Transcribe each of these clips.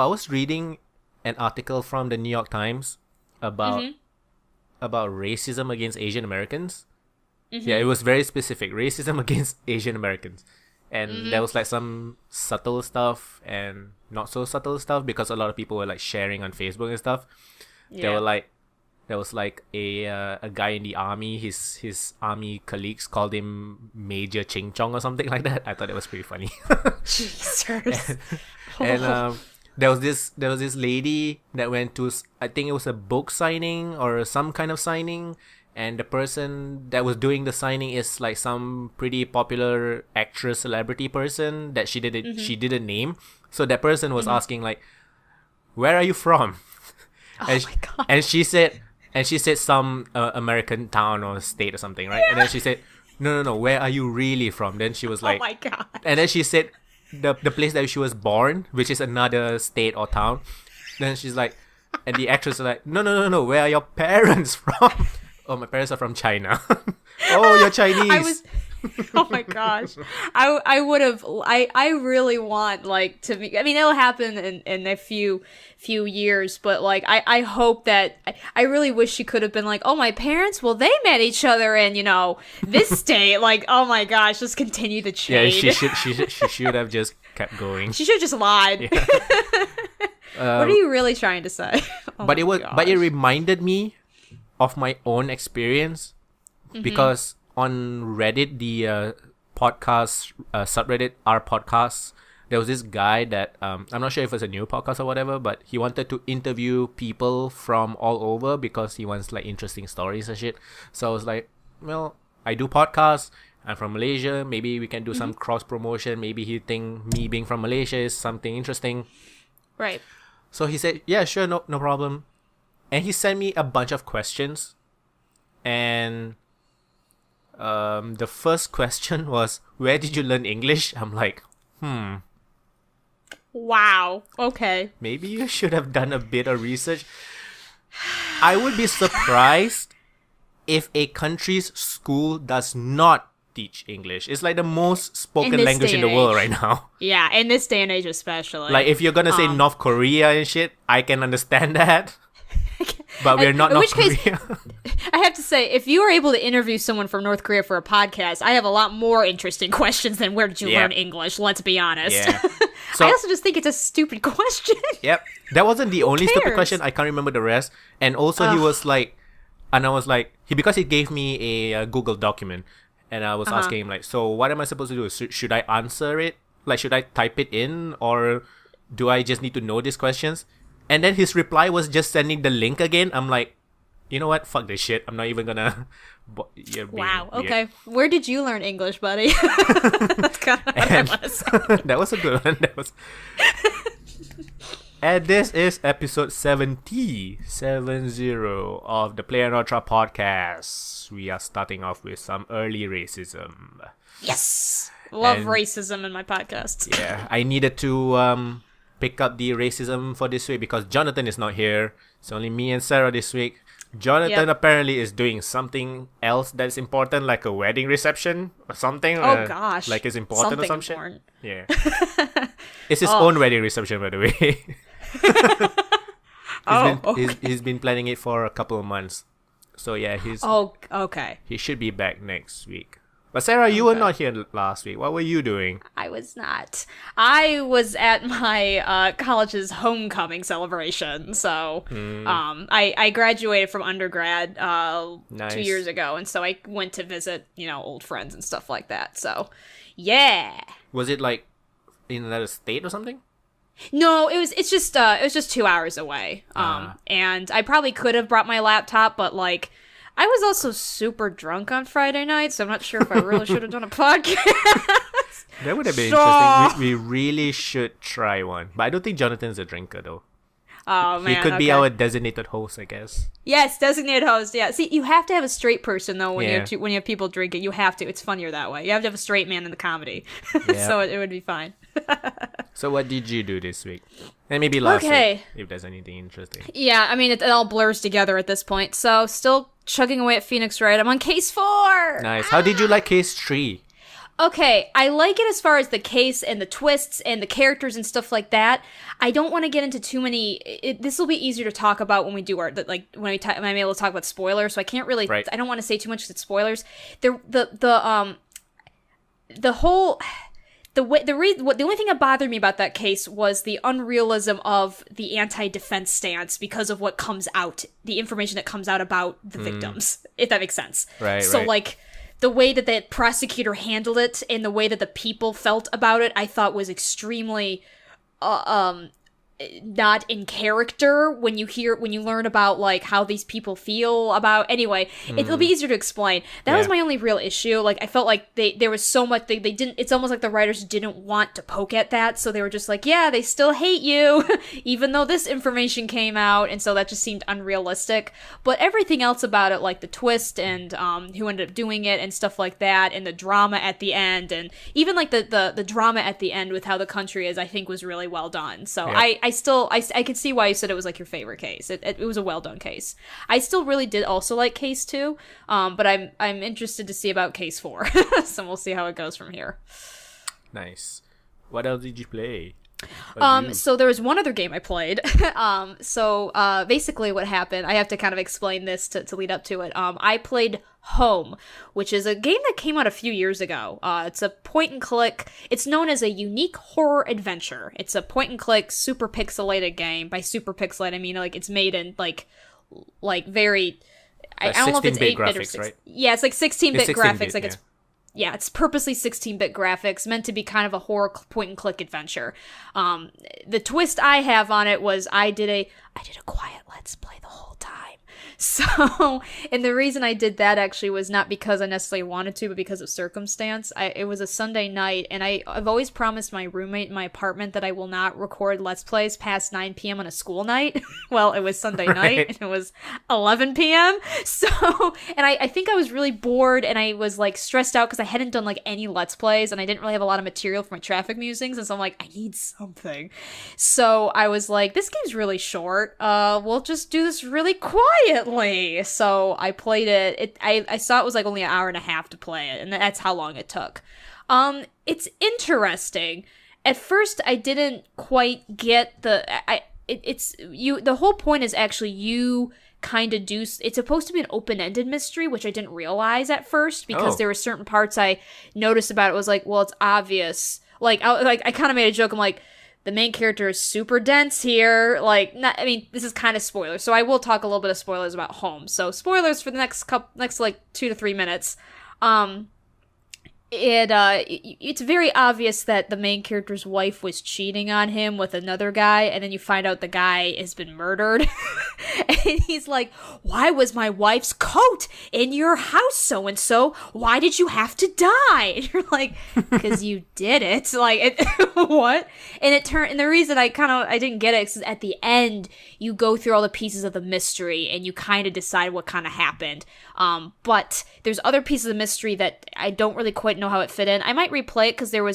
I was reading an article from the New York Times about racism against Asian Americans. Yeah, it was very specific. Racism against Asian Americans. And there was like some subtle stuff and not so subtle stuff because a lot of people were like sharing on Facebook and stuff. Yeah. There was like a guy in the army. His army colleagues called him Major Ching Chong or something like that. I thought it was pretty funny. Jesus. And there was this lady that went to, I think it was a book signing or some kind of signing, and the person that was doing the signing is like some pretty popular actress, celebrity person that she didn't name. So that person was asking like, "Where are you from?" My God. And she said some American town or state or something, right? And then she said, no, where are you really from? Then she was like, "Oh my God." And then she said the place that she was born, which is another state or town. Then she's like, and the actress was like, no, where are your parents from? Oh, my parents are from China. Oh, you're Chinese. Oh my gosh. I really want like to be, I mean, it'll happen in a few years, but like I hope that I really wish she could have been like, oh, my parents, well, they met each other in, this state. Like, oh my gosh, just continue the chain. Yeah, she should have just kept going. She should have just lied. Yeah. What are you really trying to say? But it reminded me of my own experience because on Reddit, the podcast subreddit, our podcasts, there was this guy that I'm not sure if it's a new podcast or whatever, but he wanted to interview people from all over because he wants like interesting stories and shit. So I was like, well, I do podcasts. I'm from Malaysia. Maybe we can do some cross promotion. Maybe he think me being from Malaysia is something interesting. Right. So he said, yeah, sure, no problem. And he sent me a bunch of questions. And the first question was, where did you learn English? I'm like, Wow. Okay. Maybe you should have done a bit of research. I would be surprised if a country's school does not teach English. It's like the most spoken language in the world right now. Yeah, in this day and age especially. Like if you're gonna say North Korea and shit, I can understand that. But we're not North Korea. I have to say, if you were able to interview someone from North Korea for a podcast, I have a lot more interesting questions than where did you learn English, let's be honest. Yeah. So, I also just think it's a stupid question. Yep. That wasn't the only stupid question. I can't remember the rest. And also he was like, and I was like, because he gave me a Google document. And I was asking him like, so what am I supposed to do? Should I answer it? Like, should I type it in? Or do I just need to know these questions? And then his reply was just sending the link again. I'm like, you know what? Fuck this shit. I'm not even gonna... Wow. Okay. Where did you learn English, buddy? That's kind of what I want to say. That was a good one. And this is episode 70 of the playonultra podcast. We are starting off with some early racism. Yes! Love racism in my podcast. Yeah. I needed to pick up the racism for this week because Jonathan is not here. It's only me and Sarah this week. Jonathan apparently is doing something else that's important, like a wedding reception or something. Oh gosh. Like it's important something or some important. Shit. Yeah. It's his own wedding reception, by the way. He's been planning it for a couple of months. So yeah, okay. He should be back next week. But Sarah, you were not here last week. What were you doing? I was not. I was at my college's homecoming celebration. So I graduated from undergrad 2 years ago. And so I went to visit, old friends and stuff like that. So, yeah. Was it like in another state or something? No, it was just 2 hours away. And I probably could have brought my laptop, but like... I was also super drunk on Friday night, so I'm not sure if I really should have done a podcast. That would have been interesting. We really should try one. But I don't think Jonathan's a drinker, though. Oh, man. He could be our designated host, I guess. Yes, designated host, yeah. See, you have to have a straight person, though, when you have people drinking. You have to. It's funnier that way. You have to have a straight man in the comedy. Yeah. So it would be fine. So what did you do this week? And maybe last week, if there's anything interesting. Yeah, I mean, it all blurs together at this point. So still chugging away at Phoenix Wright. I'm on case 4. Nice. How did you like case 3? Okay, I like it as far as the case and the twists and the characters and stuff like that. I don't want to get into too many. This will be easier to talk about when we do when I'm able to talk about spoilers. So I can't really. Right. I don't want to say too much because it's spoilers. The only thing that bothered me about that case was the unrealism of the anti-defense stance because of what comes out, the information that comes out about the victims, if that makes sense. Right. So like. The way that the prosecutor handled it and the way that the people felt about it, I thought was extremely not in character when you learn about like how these people feel about. Anyway, it'll be easier to explain. That was my only real issue. Like I felt like there was so much they didn't. It's almost like the writers didn't want to poke at that, so they were just like, yeah, they still hate you, even though this information came out, and so that just seemed unrealistic. But everything else about it, like the twist and who ended up doing it and stuff like that, and the drama at the end, and even like the drama at the end with how the country is, I think was really well done. So I could see why you said it was like your favorite case. It was a well done case. I still really did also like case 2, but I'm interested to see about case 4. So we'll see how it goes from here. Nice. What else did you play? So there was one other game I played. Basically what happened, I have to kind of explain this to lead up to it. I played Home, which is a game that came out a few years ago. It's a point and click. It's known as a unique horror adventure. It's a point and click super pixelated game. By super pixelated, I mean like it's made in like very I don't know if it's 8-bit or 6. Right? Yeah, it's like 16-bit graphics. Like it's purposely 16-bit graphics, meant to be kind of a horror point-and-click adventure. The twist I have on it was I did a quiet Let's Play the whole time. So, and the reason I did that actually was not because I necessarily wanted to, but because of circumstance. It was a Sunday night, and I've always promised my roommate in my apartment that I will not record Let's Plays past 9 p.m. on a school night. Well, it was Sunday night, and it was 11 p.m. So, and I think I was really bored, and I was like stressed out because I hadn't done like any Let's Plays, and I didn't really have a lot of material for my traffic musings, and so I'm like, I need something. So I was like, this game's really short. We'll just do this really quietly. So I played it. I saw it was like only an hour and a half to play it, and that's how long it took. It's interesting. At first, I didn't quite get the whole point is actually you kind of do. It's supposed to be an open-ended mystery, which I didn't realize at first because there were certain parts I noticed about it. Was like, well, it's obvious. I kind of made a joke. I'm like, the main character is super dense here. This is kind of spoilers, so I will talk a little bit of spoilers about Home. So spoilers for the next 2 to 3 minutes. It's very obvious that the main character's wife was cheating on him with another guy, and then you find out the guy has been murdered. And he's like, why was my wife's coat in your house, so-and-so? Why did you have to die? And you're like, because you did it. What? And the reason I didn't get it is at the end, you go through all the pieces of the mystery, and you kind of decide what kind of happened. But there's other pieces of mystery that I don't really quite know how it fit in. I might replay it because there are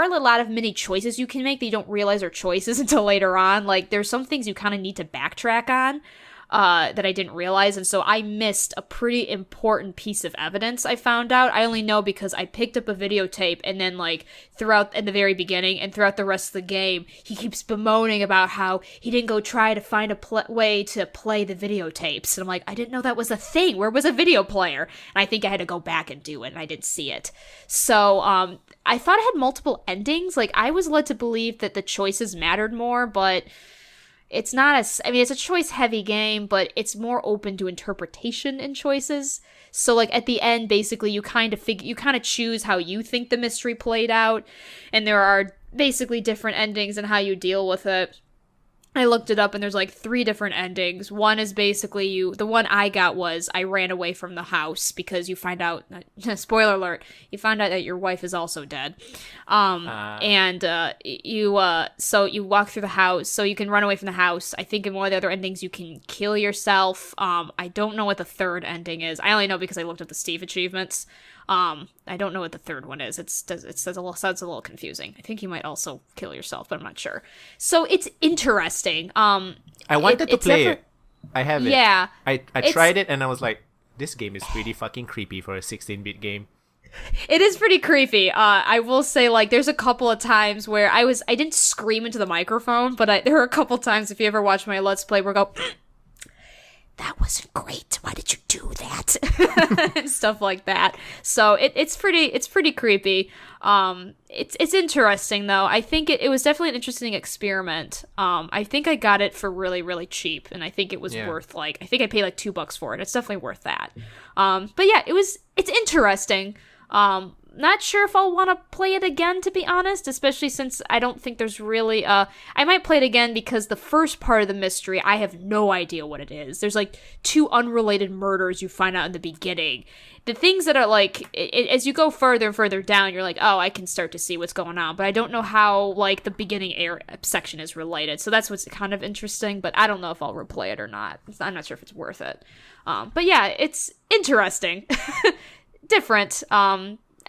a lot of mini choices you can make that you don't realize are choices until later on. Like there's some things you kind of need to backtrack on that I didn't realize, and so I missed a pretty important piece of evidence I found out. I only know because I picked up a videotape, and then throughout in the very beginning and throughout the rest of the game, he keeps bemoaning about how he didn't go try to find a way to play the videotapes. And I'm like, I didn't know that was a thing. Where was a video player? And I think I had to go back and do it, and I didn't see it. So I thought it had multiple endings. Like I was led to believe that the choices mattered more, but it's not it's a choice-heavy game, but it's more open to interpretation in choices. So, at the end, basically, you kind of choose how you think the mystery played out, and there are basically different endings and how you deal with it. I looked it up, and there's 3 different endings. One is basically the one I got was I ran away from the house because you find out, spoiler alert, you find out that your wife is also dead. So you walk through the house, so you can run away from the house. I think in one of the other endings you can kill yourself. I don't know what the third ending is. I only know because I looked up the Steve achievements. I don't know what the third one is. It sounds a little confusing. I think you might also kill yourself, but I'm not sure. So it's interesting. I wanted to play it. I have it. Yeah. I tried it and I was like, this game is pretty fucking creepy for a 16-bit game. It is pretty creepy. I will say, like, there's a couple of times where I didn't scream into the microphone, but there were a couple times, if you ever watch my Let's Play, where I go, that wasn't great. Why did you do that? And stuff like that. So it's pretty creepy. It's interesting though. I think it was definitely an interesting experiment. I think I got it for really, really cheap, and I think it was worth I think I paid like $2 for it. It's definitely worth that. But yeah, it's interesting. Not sure if I'll want to play it again, to be honest, especially since I don't think there's really I might play it again because the first part of the mystery, I have no idea what it is. There's like 2 unrelated murders you find out in the beginning. The things that are like, as you go further and further down, you're like, oh, I can start to see what's going on, but I don't know how like the beginning section is related. So that's what's kind of interesting, but I don't know if I'll replay it or not. I'm not sure if it's worth it. But yeah, it's interesting. Different.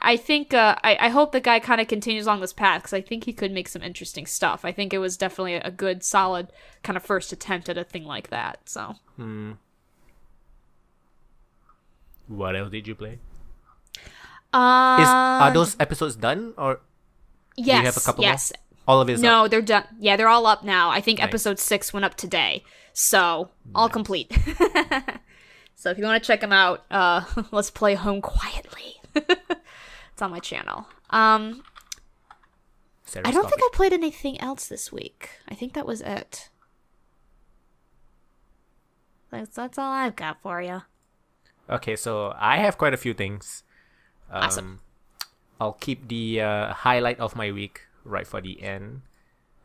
I think, I hope the guy kind of continues along this path, because I think he could make some interesting stuff. I think it was definitely a good, solid kind of first attempt at a thing like that, so. What else did you play? Are those episodes done, or yes, do you have a couple more? All of it is No, up? they're done. Yeah, they're all up now. I think Nice. episode 6 went up today, so all complete. So if you want to check them out, let's play Home Quietly. It's on my channel. I don't think I played anything else this week. I think that was it. That's all I've got for you. Okay, so I have quite a few things. Awesome. I'll keep the highlight of my week right for the end.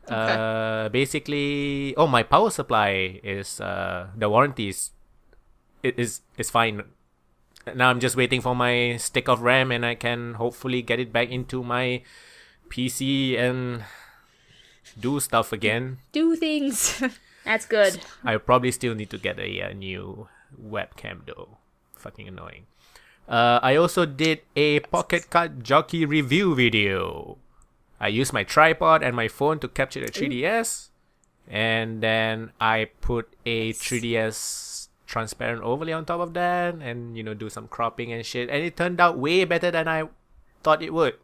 Okay. Basically, my power supply is the warranty is fine. Now I'm just waiting for my stick of RAM, and I can hopefully get it back into my PC and do stuff again. Do things. That's good. I probably still need to get a new webcam though. Fucking annoying. I also did a Pocket Card Jockey review video. I used my tripod and my phone to capture the 3DS, and then I put a 3DS transparent overlay on top of that, and do some cropping and shit, and it turned out way better than I thought it would.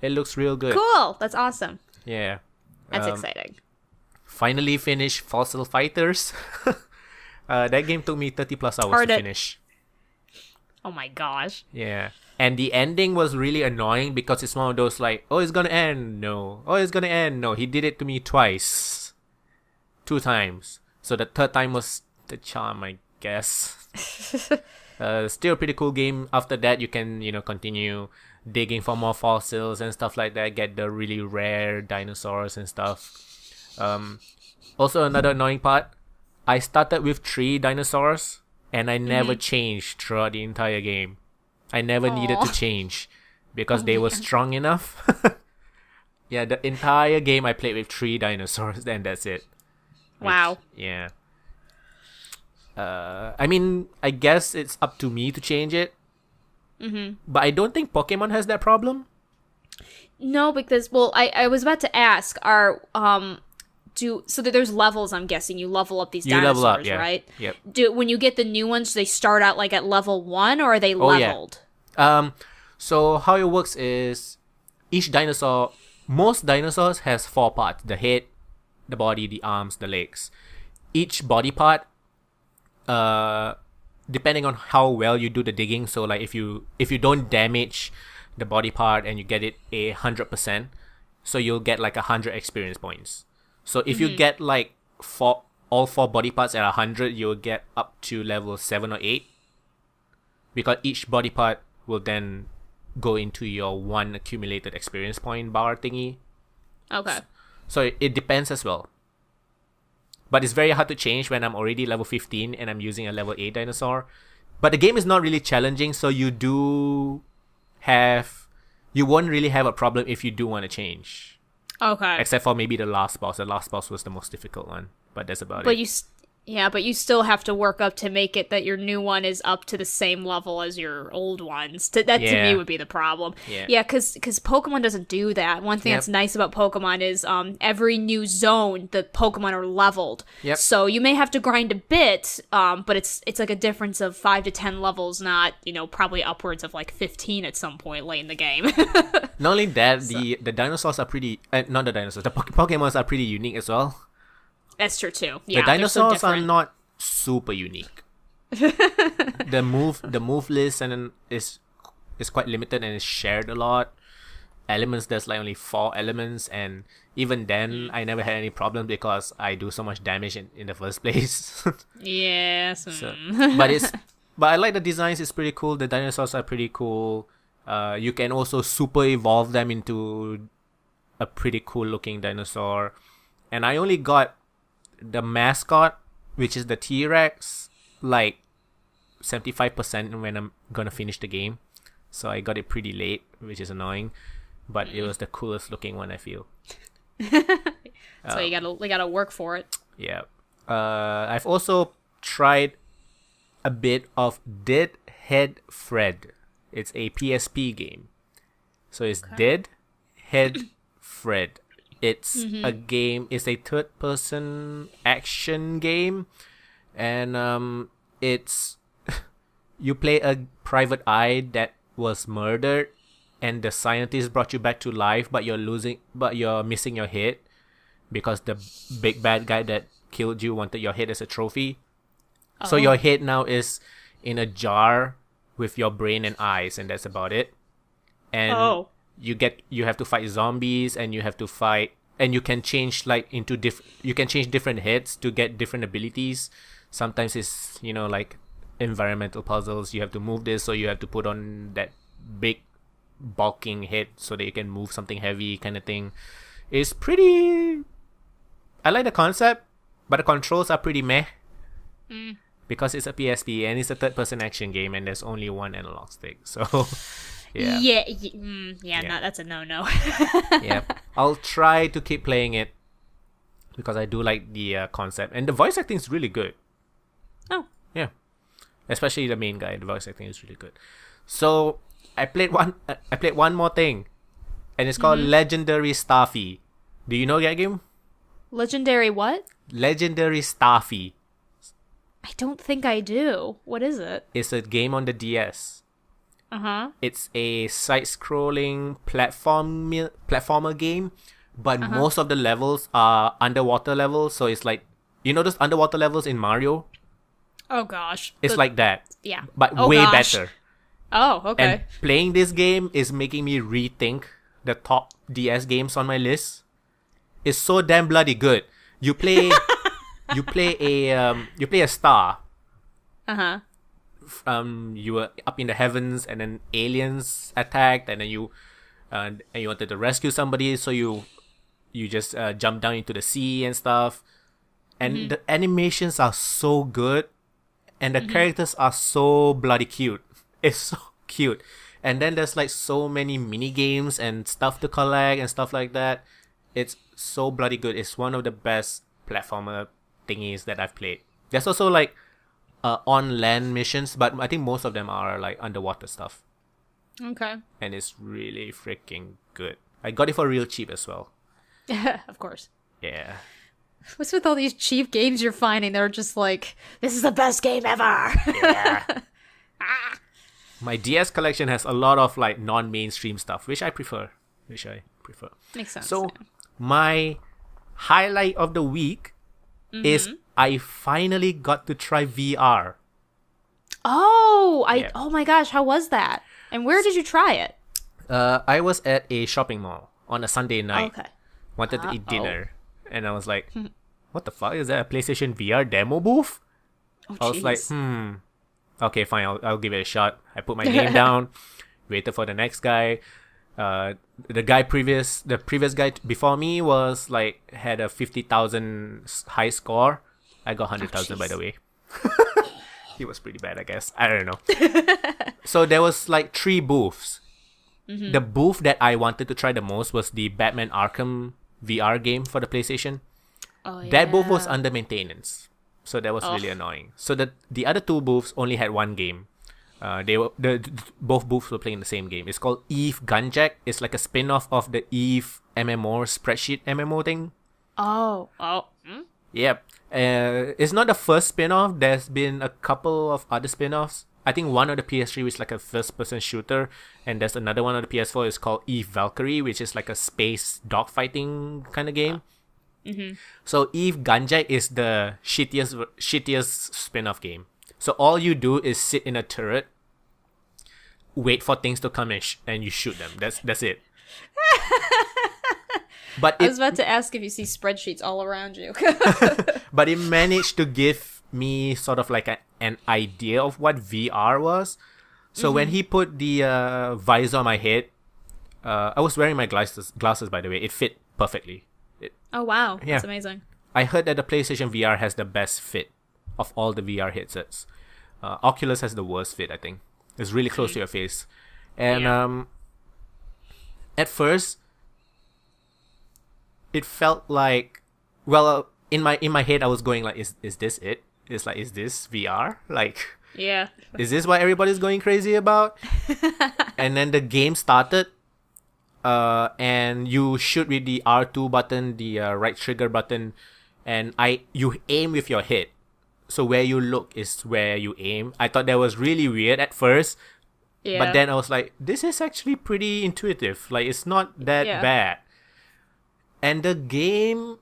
It looks real good. Cool. That's awesome. Yeah. That's exciting. Finally finished Fossil Fighters. That game took me 30 plus hours to finish. Oh my gosh. Yeah. And the ending was really annoying because it's one of those like, oh, it's gonna end. No. Oh, it's gonna end. No. He did it to me twice. 2 times. So the third time was the charm, I guess. Still a pretty cool game. After that, you can, continue digging for more fossils and stuff like that. Get the really rare dinosaurs and stuff. Also, another annoying part. I started with 3 dinosaurs, and I never changed throughout the entire game. I never needed to change because they were strong enough. Yeah, the entire game I played with 3 dinosaurs, and that's it. Wow. Yeah. I mean, I guess it's up to me to change it. But I don't think Pokemon has that problem. No, because, well, I was about to ask, so that there's levels, I'm guessing. You level up these dinosaurs, level up, yeah. right? Yep. When you get the new ones, do they start out like at level 1, or are they leveled? Yeah. So how it works is most dinosaurs has 4 parts: the head, the body, the arms, the legs. Each body part, depending on how well you do the digging, so like if you don't damage the body part and you get it 100%, so you'll get like 100 experience points. So if you get like all 4 body parts at 100, you'll get up to level 7 or 8, because each body part will then go into your 1 accumulated experience point bar thingy. Okay. So it depends as well. But it's very hard to change when I'm already level 15 and I'm using a level 8 dinosaur. But the game is not really challenging, so you won't really have a problem if you do want to change. Okay. Except for maybe the last boss. The last boss was the most difficult one, but that's about it. But Yeah, but you still have to work up to make it that your new one is up to the same level as your old ones. That to me would be the problem. Yeah, because Pokemon doesn't do that. One thing that's nice about Pokemon is every new zone, the Pokemon are leveled. Yep. So you may have to grind a bit, but it's like a difference of 5 to 10 levels, not, probably upwards of like 15 at some point late in the game. Not only that, the dinosaurs are pretty... not the dinosaurs, the Pokemons are pretty unique as well. That's true too. Yeah, the dinosaurs are not super unique. the move list is quite limited and is shared a lot. Elements, there's like only 4 elements, and even then I never had any problem because I do so much damage in the first place. Yes. But I like the designs. It's pretty cool. The dinosaurs are pretty cool. You can also super evolve them into a pretty cool looking dinosaur. And I only got the mascot, which is the T-Rex, like 75% when I'm gonna finish the game. So I got it pretty late, which is annoying. But it was the coolest looking one, I feel. So you gotta work for it. Yeah. I've also tried a bit of Dead Head Fred. It's a PSP game. So it's Dead Head Fred. It's a game. It's a third-person action game, and it's you play a private eye that was murdered, and the scientist brought you back to life, but you're missing your head because the big bad guy that killed you wanted your head as a trophy. Oh. So your head now is in a jar with your brain and eyes, and that's about it. And you have to fight zombies, and you have to fight, and you can change like into you can change different heads to get different abilities. Sometimes it's like environmental puzzles. You have to move this, so you have to put on that big bulking head so that you can move something heavy, kind of thing. It's pretty. I like the concept, but the controls are pretty meh. Because it's a PSP and it's a third-person action game, and there's only one analog stick. So. Yeah. No, that's a no-no. Yeah, I'll try to keep playing it because I do like the concept, and the voice acting is really good. Oh. Yeah, especially the main guy. The voice acting is really good. So I played one more thing, and it's called Legendary Staffy. Do you know that game? Legendary what? Legendary Staffy. I don't think I do. What is it? It's a game on the DS. It's a side-scrolling platformer game, but most of the levels are underwater levels. So it's like, those underwater levels in Mario? Oh gosh. It's like that. Yeah. But way better. Oh, okay. And playing this game is making me rethink the top DS games on my list. It's so damn bloody good. You play a star. You were up in the heavens, and then aliens attacked, and then you wanted to rescue somebody, so you just jump down into the sea and stuff. And the animations are so good, and the characters are so bloody cute. It's so cute. And then there's like so many mini games and stuff to collect and stuff like that. It's so bloody good. It's one of the best platformer thingies that I've played. There's also like on land missions, but I think most of them are like underwater stuff. Okay. And it's really freaking good. I got it for real cheap as well. Of course. Yeah. What's with all these cheap games you're finding? They're just like, this is the best game ever. Yeah. My DS collection has a lot of like non-mainstream stuff, which I prefer. Makes sense. So my highlight of the week is I finally got to try VR. Oh my gosh, how was that? And where did you try it? I was at a shopping mall on a Sunday night. Okay. Wanted to eat dinner, and I was like, "What the fuck is that? A PlayStation VR demo booth?" I was like, okay, fine, I'll give it a shot. I put my name down, waited for the next guy. The previous guy before me was like had a 50,000 high score. I got 100,000 by the way. He was pretty bad, I guess. I don't know. So there was like 3 booths. The booth that I wanted to try the most was the Batman Arkham VR game for the PlayStation. Oh, yeah. That booth was under maintenance. So that was really annoying. So the other two booths only had one game. Both booths were playing the same game. It's called Eve Gunjack. It's like a spin-off of the Eve MMO spreadsheet MMO thing. Oh. Yep. It's not the first spin-off. There's been a couple of other spin-offs. I think one of the PS3 was like a first-person shooter, and there's another one on the PS4. It's called Eve Valkyrie, which is like a space dogfighting kind of game. So Eve Gunjack is the shittiest spin-off game. So all you do is sit in a turret, wait for things to come and you shoot them. That's it. But I was about to ask if you see spreadsheets all around you. But it managed to give me sort of like an idea of what VR was. So when he put the visor on my head, I was wearing my glasses by the way. It fit perfectly. Oh wow, that's amazing. I heard that the PlayStation VR has the best fit of all the VR headsets. Oculus has the worst fit, I think. It's really close to your face. And at first, it felt like, well, in my head, I was going like, is this it? It's like, is this VR? Like, yeah. Is this what everybody's going crazy about? And then the game started, and you shoot with the R2 button, the right trigger button, and you aim with your head. So where you look is where you aim. I thought that was really weird at first. Yeah. But then I was like, this is actually pretty intuitive. Like, it's not that bad. And the game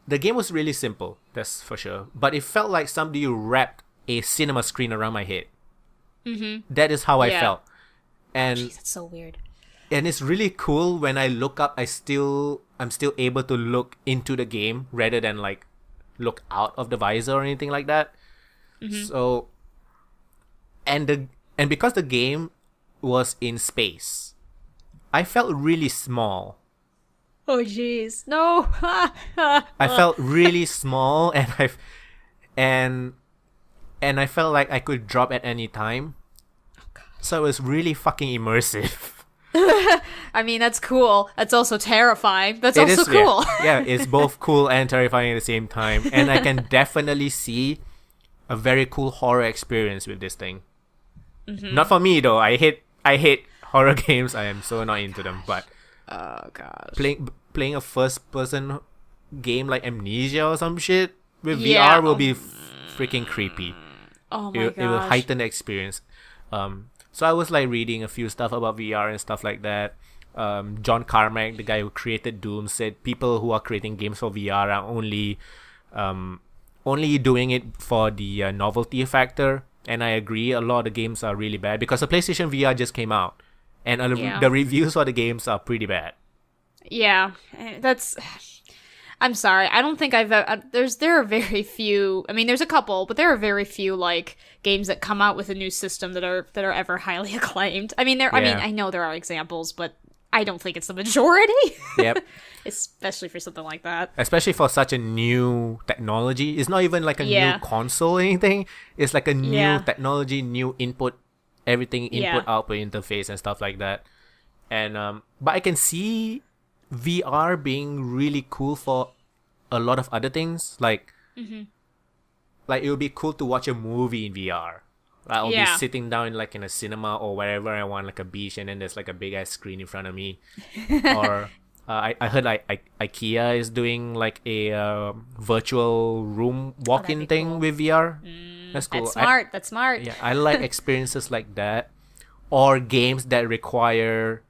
was really simple, that's for sure. But it felt like somebody wrapped a cinema screen around my head. That is how I felt. And jeez, that's so weird. And it's really cool when I look up, I'm still able to look into the game rather than like look out of the visor or anything like that. So and because the game was in space, I felt really small. Oh jeez. No. I felt really small, and I felt like I could drop at any time. Oh, God. So it was really fucking immersive. I mean, that's cool. That's also terrifying. That's also cool. Yeah, it's both cool and terrifying at the same time. And I can definitely see a very cool horror experience with this thing. Not for me though. I hate horror games. I am so not into them. But oh gosh, playing a first person game like Amnesia or some shit with VR will be freaking creepy. Oh my gosh. It will heighten the experience. So I was like reading a few stuff about VR and stuff like that. John Carmack, the guy who created Doom, said people who are creating games for VR are only doing it for the novelty factor. And I agree, a lot of the games are really bad because the PlayStation VR just came out, and the reviews for the games are pretty bad. Yeah, I'm sorry. I don't think there are very few. I mean, there's a couple, but there are very few like games that come out with a new system that are ever highly acclaimed. I mean, I know there are examples, but I don't think it's the majority. Yep. Especially for something like that. Especially for such a new technology. It's not even like a new console or anything. It's like a new technology, new input, everything input output interface and stuff like that. And but I can see VR being really cool for a lot of other things. Like like it would be cool to watch a movie in VR. Like, I'll be sitting down like in a cinema or wherever I want, like a beach, and then there's like a big ass screen in front of me. Or I heard like IKEA is doing like a virtual room walk-in thing with VR. That's cool. That's smart. Yeah, I like experiences like that, or games that require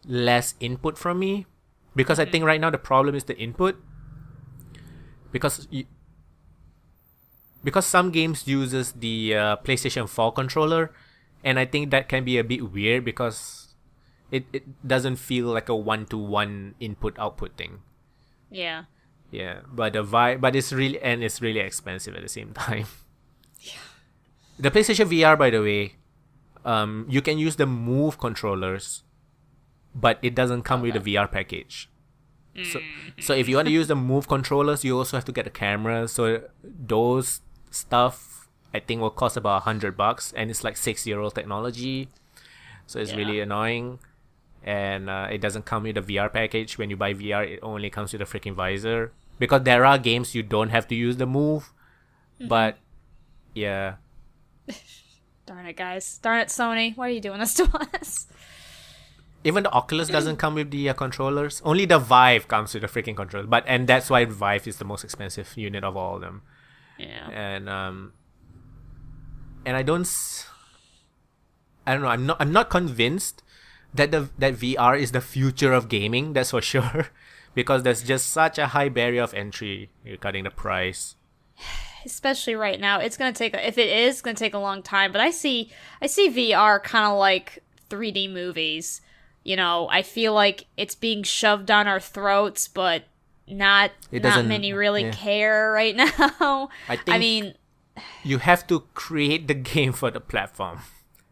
less input from me, because I think right now the problem is the input. Because some games uses the PlayStation 4 controller, and I think that can be a bit weird because it doesn't feel like a one-to-one input-output thing. Yeah. Yeah, but it's really expensive at the same time. Yeah. The PlayStation VR, by the way, you can use the Move controllers, but it doesn't come with the VR package. So if you want to use the Move controllers, you also have to get a camera. So those stuff I think will cost about $100, and it's like 6-year-old technology. So it's really annoying. And it doesn't come with a VR package. When you buy VR, it only comes with a freaking visor. Because there are games you don't have to use the Move. But yeah. Darn it, guys. Darn it, Sony. Why are you doing this to us? Even the Oculus doesn't come with the controllers. Only the Vive comes with the freaking controller. And that's why Vive is the most expensive unit of all of them. Yeah. And I don't know. I'm not convinced that that VR is the future of gaming. That's for sure, because there's just such a high barrier of entry. You're cutting the price. Especially right now, it's gonna take. If it is, it's gonna take a long time. But I see VR kind of like 3D movies. You know, I feel like it's being shoved down our throats, but not many really care right now. I mean, you have to create the game for the platform.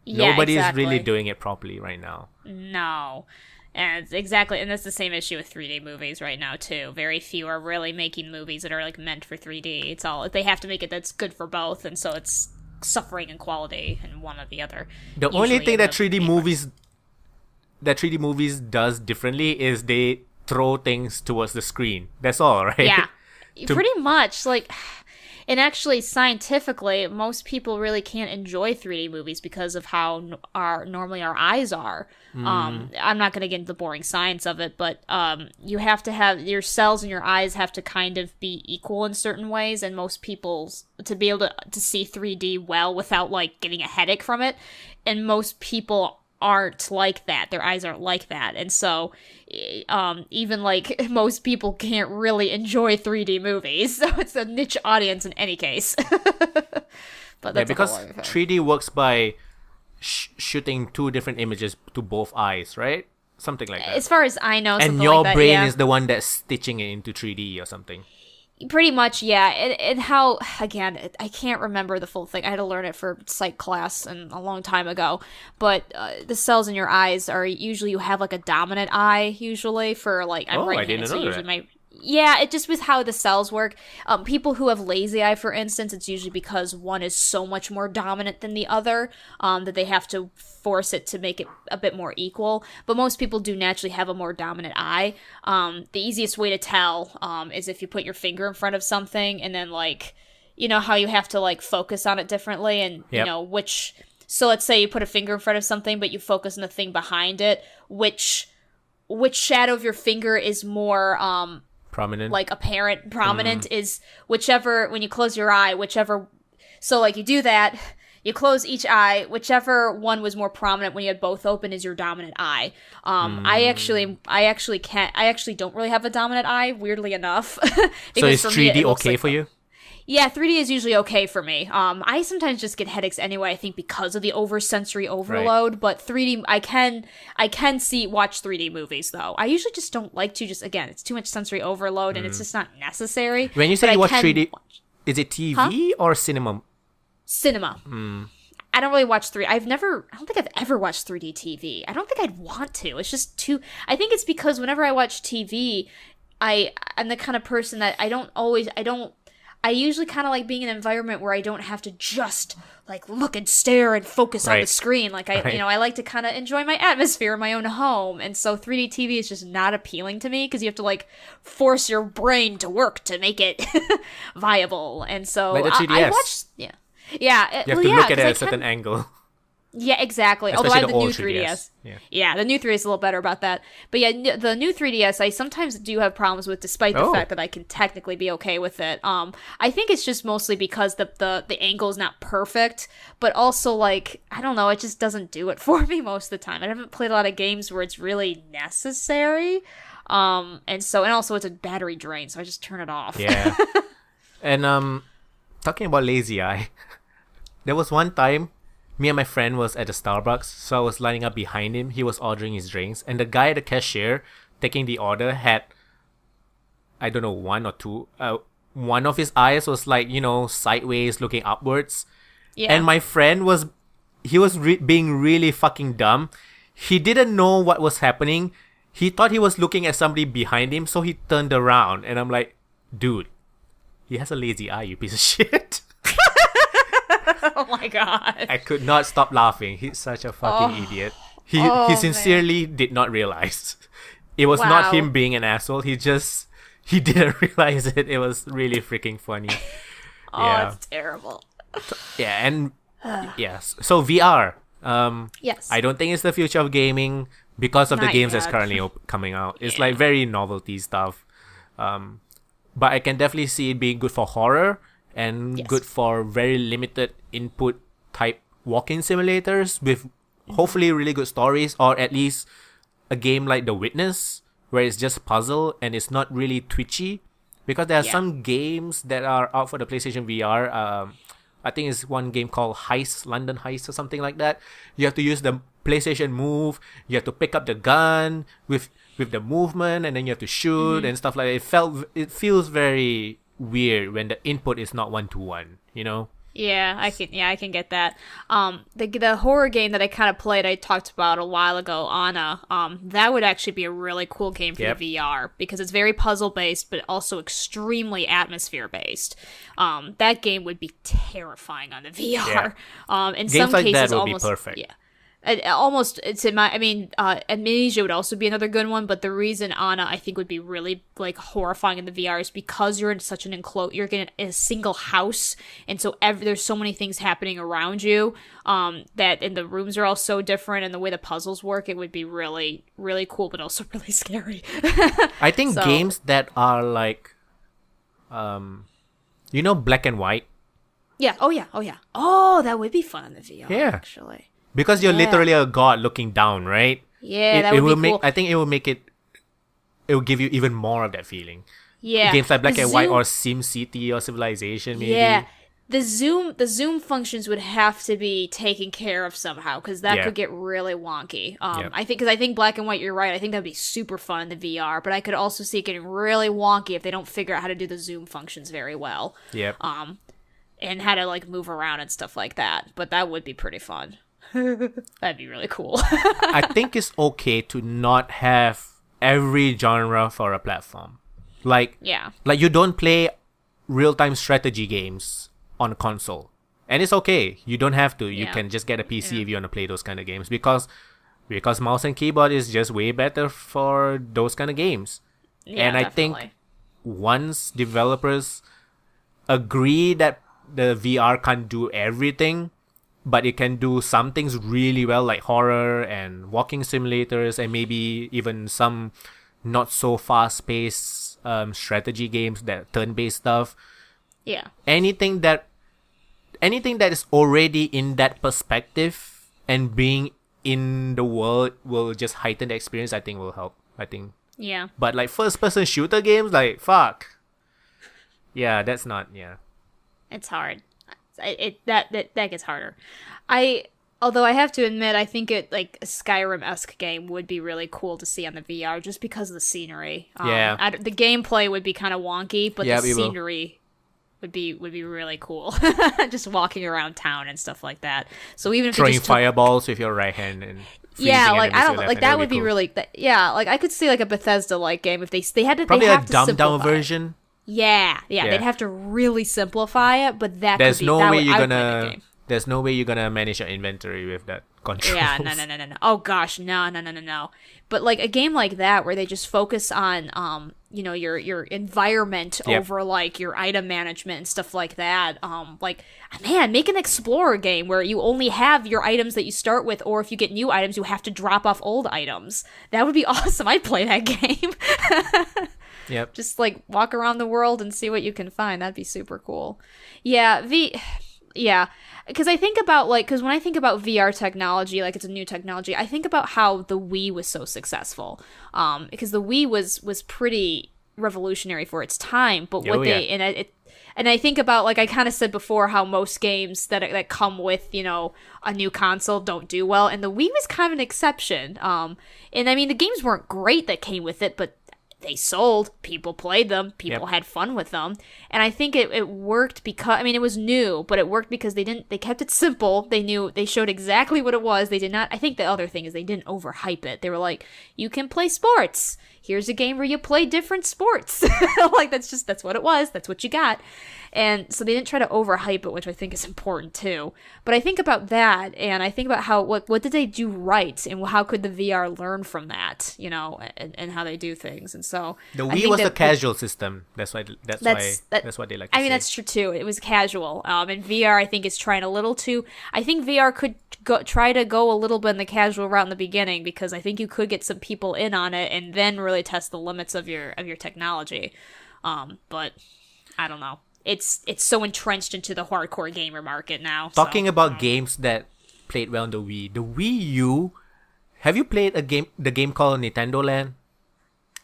Yeah, Nobody's really doing it properly right now. No. And that's the same issue with 3D movies right now too. Very few are really making movies that are like meant for 3D. It's all they have to make it that's good for both, and so it's suffering in quality in one or the other. The only thing that 3D movies does differently is they throw things towards the screen. That's all, right? Yeah. Pretty much like. And actually, scientifically, most people really can't enjoy 3D movies because of how normally our eyes are. I'm not going to get into the boring science of it, but you have to have your cells in your eyes have to kind of be equal in certain ways, and most people to be able to see 3D well without like getting a headache from it, and most people aren't like that. Their eyes aren't like that, and so even like most people can't really enjoy 3D movies, so it's a niche audience in any case. But that's because 3D works by shooting two different images to both eyes, right? Something like that. As far as I know, and your brain is the one that's stitching it into 3D or something. Pretty much, yeah. And how, again, I can't remember the full thing. I had to learn it for psych class and a long time ago. But the cells in your eyes are usually, you have like a dominant eye, usually, for like, I'm right-handed, so usually yeah, it just with how the cells work. People who have lazy eye, for instance, it's usually because one is so much more dominant than the other that they have to force it to make it a bit more equal. But most people do naturally have a more dominant eye. The easiest way to tell is if you put your finger in front of something and then, like, you know how you have to, like, focus on it differently and, you know, which... So let's say you put a finger in front of something, but you focus on the thing behind it. Which shadow of your finger is more... prominent, like apparent prominent is whichever, when you close your eye, whichever, so like you do that, you close each eye, whichever one was more prominent when you had both open is your dominant eye. I actually don't really have a dominant eye, weirdly enough. So is 3D okay for you? Yeah, 3D is usually okay for me. I sometimes just get headaches anyway, I think because of the sensory overload, right. But 3D, I can watch 3D movies, though. I usually just don't like to, again, it's too much sensory overload, and it's just not necessary. When you say you watch 3D, is it TV or cinema? Cinema. I don't really watch 3D. I don't think I've ever watched 3D TV. I don't think I'd want to. It's just too, I think it's because whenever I watch TV, I'm the kind of person that I usually kind of like being in an environment where I don't have to just like look and stare and focus on the screen. Like I like to kind of enjoy my atmosphere in my own home. And so 3D TV is just not appealing to me because you have to like force your brain to work to make it viable. And so like the 3DS. I watched, yeah. You have to look at it at a certain angle. Yeah, exactly. Especially although I have the new 3DS. Yeah, the new 3DS is a little better about that. But yeah, the new 3DS I sometimes do have problems with, despite the fact that I can technically be okay with it. I think it's just mostly because the angle is not perfect, but also like, I don't know, it just doesn't do it for me most of the time. I haven't played a lot of games where it's really necessary. And also it's a battery drain, so I just turn it off. Yeah. And talking about lazy eye, there was one time me and my friend was at the Starbucks, so I was lining up behind him. He was ordering his drinks, and the guy at the cashier taking the order had, I don't know, one or two. One of his eyes was like, sideways looking upwards. Yeah. And my friend was being really fucking dumb. He didn't know what was happening. He thought he was looking at somebody behind him, so he turned around. And I'm like, dude, he has a lazy eye, you piece of shit. Oh my god. I could not stop laughing. He's such a fucking idiot. He sincerely did not realize. It was not him being an asshole. He didn't realize it. It was really freaking funny. Yeah. It's terrible. Yeah, and yes. So VR. Yes. I don't think it's the future of gaming because of the Not games that's yet. currently coming out. It's like very novelty stuff. But I can definitely see it being good for horror and good for very limited input type walking simulators with hopefully really good stories, or at least a game like The Witness where it's just puzzle and it's not really twitchy. Because there are some games that are out for the PlayStation VR. I think it's one game called London Heist or something like that. You have to use the PlayStation Move. You have to pick up the gun with the movement, and then you have to shoot and stuff like that. It feels very weird when the input is not 1-to-1, you know? Yeah, I can get that. The horror game that I kind of played, I talked about a while ago, Anna. That would actually be a really cool game for the VR because it's very puzzle based, but also extremely atmosphere based. That game would be terrifying on the VR. In Games some like cases, that would almost be perfect. Yeah. Amnesia would also be another good one, but the reason Anna I think would be really like horrifying in the VR is because you're in such an you're in a single house, and so there's so many things happening around you, that and the rooms are all so different, and the way the puzzles work, it would be really, really cool, but also really scary. I think games that are like, black and white. Yeah. Oh yeah. Oh, that would be fun in the VR. Yeah. Actually. Because you're literally a god looking down, right? Yeah, that would be cool. I think it will make it. It will give you even more of that feeling. Yeah, games like Black and White or SimCity or Civilization, maybe. Yeah, the zoom functions would have to be taken care of somehow because that could get really wonky. I think Black and White. You're right. I think that'd be super fun in the VR, but I could also see it getting really wonky if they don't figure out how to do the zoom functions very well. Yep. And how to like move around and stuff like that. But that would be pretty fun. That'd be really cool. I think it's okay to not have every genre for a platform. Like you don't play real-time strategy games on a console. And it's okay. You don't have to. You can just get a PC if you want to play those kind of games because mouse and keyboard is just way better for those kind of games. Yeah, and I think once developers agree that the VR can't do everything, but it can do some things really well, like horror and walking simulators, and maybe even some not so fast-paced strategy games, that turn-based stuff. Yeah. Anything that is already in that perspective and being in the world will just heighten the experience. I think will help. Yeah. But like first-person shooter games, like fuck. Yeah, that's not. Yeah. It's hard. That gets harder. Although I have to admit, I think it like a Skyrim-esque game would be really cool to see on the VR just because of the scenery. The gameplay would be kind of wonky, but the scenery would be really cool. Just walking around town and stuff like that. So even if throwing fireballs with your right hand and that would be cool. Really like I could see like a Bethesda-like game if they had to probably they have a dumbed-down version. Yeah, they'd have to really simplify it, but there's no way you're gonna manage your inventory with that controls. Yeah, no. Oh gosh, no. But like a game like that where they just focus on your environment over like your item management and stuff like that. Make an explorer game where you only have your items that you start with, or if you get new items, you have to drop off old items. That would be awesome. I'd play that game. Yep. Just like walk around the world and see what you can find. That'd be super cool. Yeah, because I think about because when I think about VR technology, like it's a new technology, I think about how the Wii was so successful. Because the Wii was pretty revolutionary for its time, but and I think about like I kind of said before how most games that come with a new console don't do well, and the Wii was kind of an exception. And I mean the games weren't great that came with it, but they sold, people played them, people had fun with them, and I think it worked because it was new, but it worked because they kept it simple. They showed exactly what it was. They did not. I think the other thing is they didn't overhype it. They were like, you can play sports. Here's a game where you play different sports. Like that's what it was. That's what you got. And so they didn't try to overhype it, which I think is important too. But I think about that, and I think about how what did they do right, and how could the VR learn from that, and how they do things. And so the Wii was the casual system. That's why what they like to say. I mean, that's true too. It was casual. And VR, I think, is trying a little too. I think VR could try to go a little bit in the casual route in the beginning, because I think you could get some people in on it and then really test the limits of your technology. But I don't know. It's so entrenched into the hardcore gamer market now. Talking about games that played well on the Wii U. Have you played the game called Nintendo Land?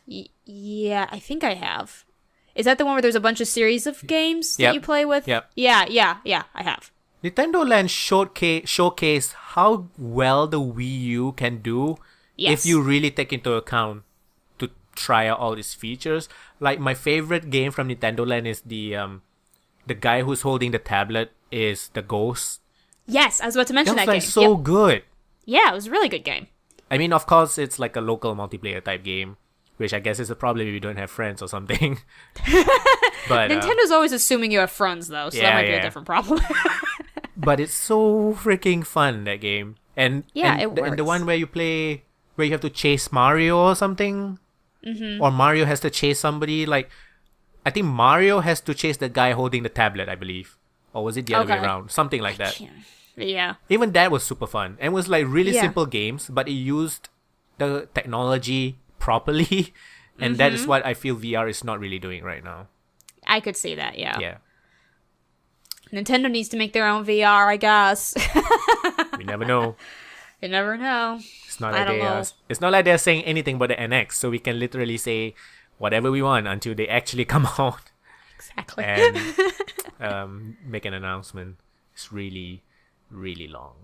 Yeah, I think I have. Is that the one where there's a bunch of series of games that you play with? Yep. Yeah, I have. Nintendo Land showcased how well the Wii U can do if you really take into account to try out all these features. Like, my favorite game from Nintendo Land is the guy who's holding the tablet is the ghost. Yes, I was about to mention that game. It was so good. Yeah, it was a really good game. I mean, of course, it's like a local multiplayer type game, which I guess is a problem if you don't have friends or something. But Nintendo's always assuming you have friends, though, so that might be a different problem. But it's so freaking fun, that game. And it works. And the one where you have to chase Mario or something, or Mario has to chase somebody. Like, I think Mario has to chase the guy holding the tablet, I believe, or was it the other way around? Something like that. Yeah. Even that was super fun, and it was like really simple games, but it used the technology properly, and that is what I feel VR is not really doing right now. I could see that. Yeah. Nintendo needs to make their own VR, I guess. We never know. You never know. It's not like they're saying anything but the NX, so we can literally say whatever we want until they actually come out. Exactly. And make an announcement. It's really, really long.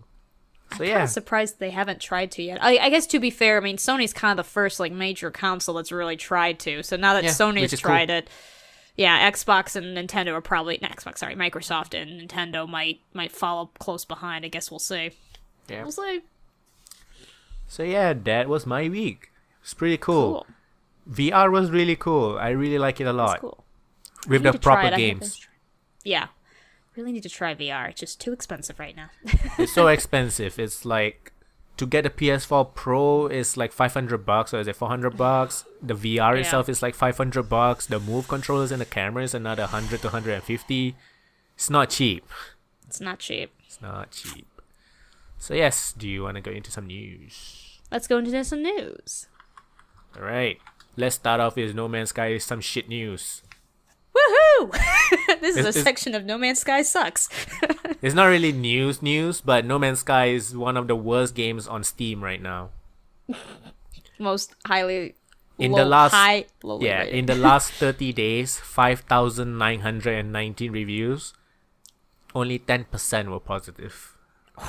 So I'm kind of surprised they haven't tried to yet. I guess, to be fair, I mean, Sony's kind of the first major console that's really tried to. So now that Sony's tried it, Xbox and Nintendo are probably Microsoft and Nintendo might follow close behind. I guess we'll see. Yeah. We'll see. So that was my week. It's pretty cool. VR was really cool. I really like it a lot. Cool. With the proper games. Yeah. Really need to try VR. It's just too expensive right now. It's so expensive. It's like, to get a PS4 Pro is like $500, or is it $400? The VR itself is like $500. The Move controllers and the camera is another $100 to $150. It's not cheap. It's not cheap. So yes, do you want to go into some news? Let's go into some news. All right. Let's start off with No Man's Sky, some shit news. Woohoo! This is a section of No Man's Sky sucks. It's not really news, but No Man's Sky is one of the worst games on Steam right now. Most highly in the last 30 days, 5,919 reviews. Only 10% were positive.